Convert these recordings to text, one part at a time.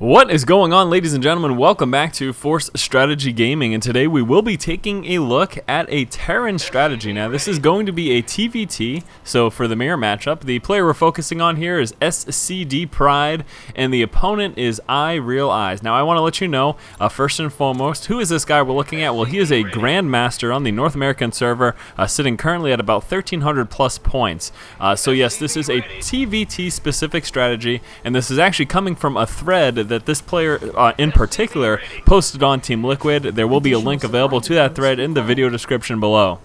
What is going on, ladies and gentlemen? Welcome back to Force Strategy Gaming, and today we will be taking a look at a Terran strategy. Now, this is going to be a TvT, so for the mirror matchup, the player we're focusing on here is SCDPride, and the opponent is Real Eyes. Now, I want to let you know, first and foremost, who is this guy we're looking at? Well, he is a Grandmaster on the North American server, sitting currently at about 1,300 plus points. So yes, this is a TvT-specific strategy, and this is actually coming from a thread that this player in particular posted on TeamLiquid. There will be a link available to that thread in the video description below.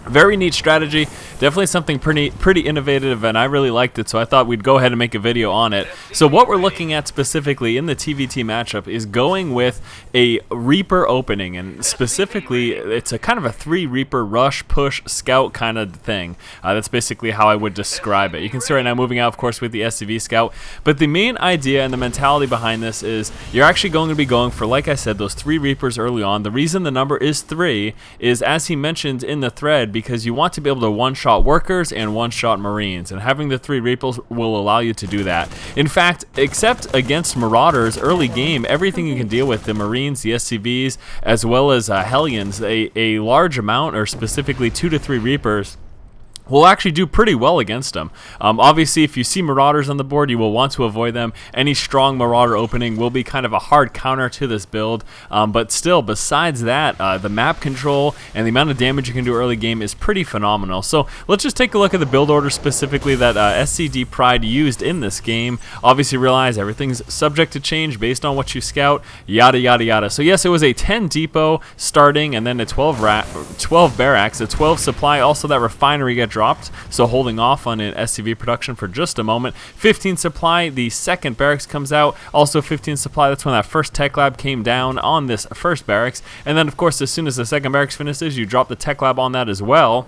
Very neat strategy, definitely something pretty innovative, and I really liked it, so I thought we'd go ahead and make a video on it. So what we're looking at specifically in the TvT matchup is going with a Reaper opening, and specifically it's a kind of a 3 Reaper rush, push, scout kind of thing. That's basically how I would describe it. You can see right now moving out, of course, with the SCV scout, but the main idea and the mentality behind this is you're actually going to be going for, like I said, those 3 Reapers early on. The reason the number is 3 is, as he mentioned in the thread, because you want to be able to one-shot workers and one-shot Marines, and having the 3 Reapers will allow you to do that. In fact, except against Marauders early game, everything you can deal with, the Marines, the SCVs, as well as Hellions, a large amount, or specifically 2 to 3 Reapers, will actually do pretty well against them. Obviously, if you see Marauders on the board, you will want to avoid them. Any strong Marauder opening will be kind of a hard counter to this build, but still, besides that, the map control and the amount of damage you can do early game is pretty phenomenal. So let's just take a look at the build order specifically that SCDPride used in this game. Obviously, realize everything's subject to change based on what you scout, yada yada yada. So yes, it was a 10 depot starting, and then a 12 barracks, a 12 supply, also that refinery got dropped, so holding off on an SCV production for just a moment. 15 supply, the second barracks comes out, also 15 supply. That's when that first tech lab came down on this first barracks, and then of course as soon as the second barracks finishes, you drop the tech lab on that as well.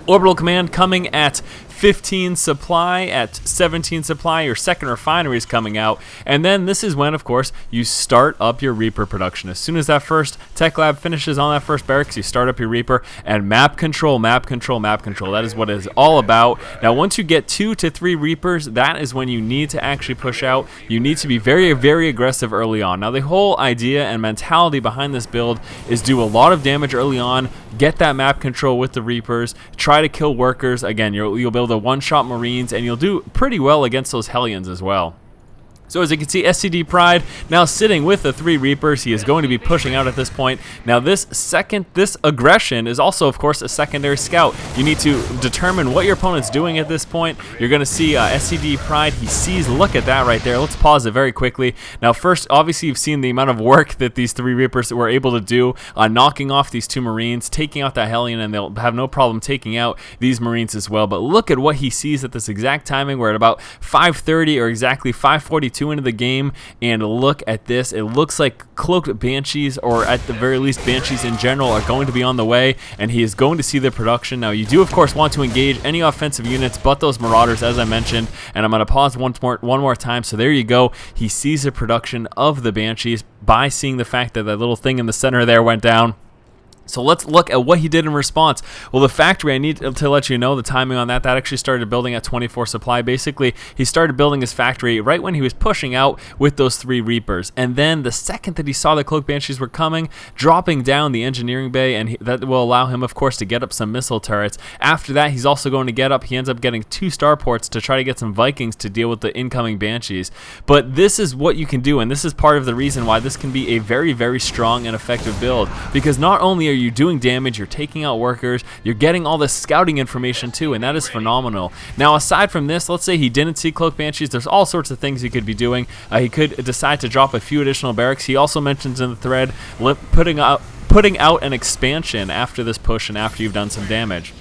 Orbital Command coming at 15 supply, at 17 supply, your second refinery is coming out, and then this is when, of course, you start up your Reaper production. As soon as that first tech lab finishes on that first barracks, you start up your Reaper, and map control, map control, map control. That is what it's all about. Now, once you get 2 to 3 Reapers, that is when you need to actually push out. You need to be very, very aggressive early on. Now, the whole idea and mentality behind this build is do a lot of damage early on, get that map control with the Reapers, try to kill workers. Again, you'll be able to one-shot Marines, and you'll do pretty well against those Hellions as well. So as you can see, SCDPride now sitting with the 3 Reapers. He is going to be pushing out at this point. Now this aggression is also, of course, a secondary scout. You need to determine what your opponent's doing at this point. You're going to see SCDPride. He sees, look at that right there. Let's pause it very quickly. Now first, obviously you've seen the amount of work that these 3 Reapers were able to do, knocking off these 2 Marines, taking out that Hellion, and they'll have no problem taking out these Marines as well. But look at what he sees at this exact timing. We're at about 5:30 or exactly 5:42 into the game, and look at this. It looks like cloaked Banshees, or at the very least Banshees in general, are going to be on the way, and he is going to see the production. Now you do of course want to engage any offensive units but those Marauders, as I mentioned, and I'm going to pause one more time. So there you go, he sees the production of the Banshees by seeing the fact that that little thing in the center there went down. So let's look at what he did in response. Well, the factory, I need to let you know the timing on that. That actually started building at 24 supply. Basically, he started building his factory right when he was pushing out with those 3 Reapers. And then the second that he saw the Cloak Banshees were coming, dropping down the engineering bay, and that will allow him, of course, to get up some missile turrets. After that, he's also going to get up, he ends up getting 2 starports to try to get some Vikings to deal with the incoming Banshees. But this is what you can do, and this is part of the reason why this can be a very, very strong and effective build. Because not only are you doing damage, you're taking out workers, you're getting all this scouting information too, and that is phenomenal. Now, aside from this, let's say he didn't see Cloak Banshees, there's all sorts of things he could be doing. He could decide to drop a few additional barracks. He also mentions in the thread putting out an expansion after this push and after you've done some damage.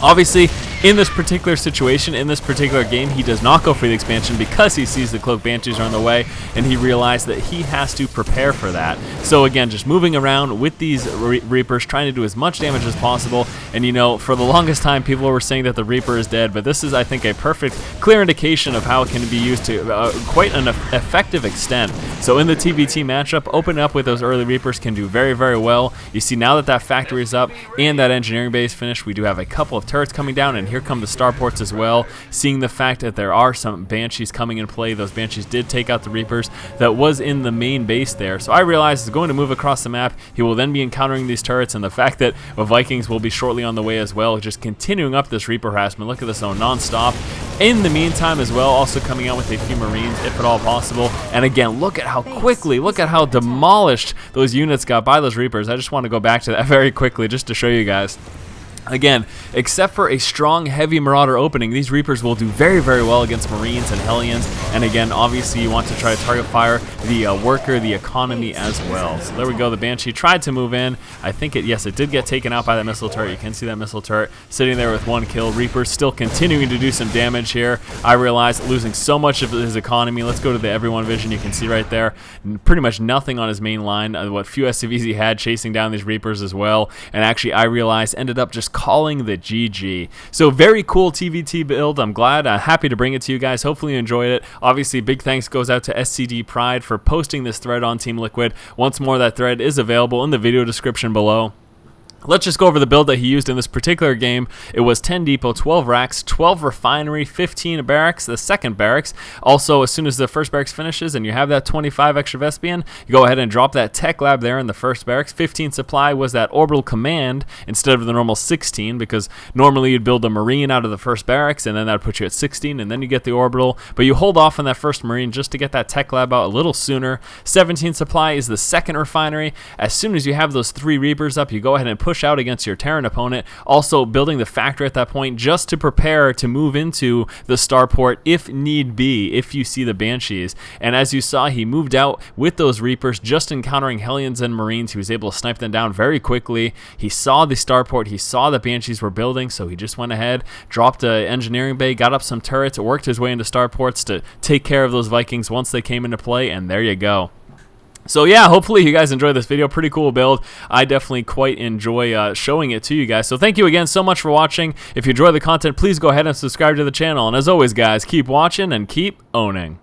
Obviously, in this particular situation, in this particular game, he does not go for the expansion because he sees the Cloak Banshees are on the way, and he realized that he has to prepare for that. So again, just moving around with these Reapers, trying to do as much damage as possible. And you know, for the longest time, people were saying that the Reaper is dead, but this is, I think, a perfect, clear indication of how it can be used to quite an effective extent. So in the TvT matchup, opening up with those early Reapers can do very, very well. You see now that that factory is up and that engineering base finished, we do have a couple of of turrets coming down, and here come the starports as well. Seeing the fact that there are some Banshees coming in play, those Banshees did take out the Reapers that was in the main base there. So I realized he's going to move across the map. He will then be encountering these turrets, and the fact that Vikings will be shortly on the way as well, just continuing up this Reaper harassment. Look at this zone non-stop. In the meantime as well, also coming out with a few Marines if at all possible. And again, look at how quickly, look at how demolished those units got by those Reapers. I just want to go back to that very quickly just to show you guys. Again, except for a strong heavy Marauder opening, these Reapers will do very, very well against Marines and Hellions. And again, obviously you want to try to target fire the worker, the economy as well. So there we go. The Banshee tried to move in. I think yes, it did get taken out by that missile turret. You can see that missile turret sitting there with 1 kill. Reapers still continuing to do some damage here. I realized losing so much of his economy. Let's go to the everyone vision. You can see right there, pretty much nothing on his main line. What few SCVs he had chasing down these Reapers as well. And actually, I realized ended up just calling the GG. So very cool TvT build. I'm glad. I'm happy to bring it to you guys. Hopefully you enjoyed it. Obviously, big thanks goes out to SCDPride for posting this thread on TeamLiquid. Once more, that thread is available in the video description below. Let's just go over the build that he used in this particular game. It was 10 depot, 12 racks, 12 refinery, 15 barracks, the second barracks. Also, as soon as the first barracks finishes and you have that 25 extra Vespian, you go ahead and drop that tech lab there in the first barracks. 15 supply was that orbital command instead of the normal 16, because normally you'd build a marine out of the first barracks and then that would put you at 16 and then you get the orbital. But you hold off on that first marine just to get that tech lab out a little sooner. 17 supply is the second refinery. As soon as you have those 3 Reapers up, you go ahead and push out against your Terran opponent, also building the factory at that point just to prepare to move into the starport if need be, if you see the Banshees. And as you saw, he moved out with those Reapers, just encountering Hellions and Marines. He was able to snipe them down very quickly. He saw the starport, he saw the Banshees were building, so he just went ahead, dropped an engineering bay, got up some turrets, worked his way into starports to take care of those Vikings once they came into play, and there you go. So yeah, hopefully you guys enjoyed this video. Pretty cool build. I definitely quite enjoy showing it to you guys. So thank you again so much for watching. If you enjoy the content, please go ahead and subscribe to the channel. And as always, guys, keep watching and keep owning.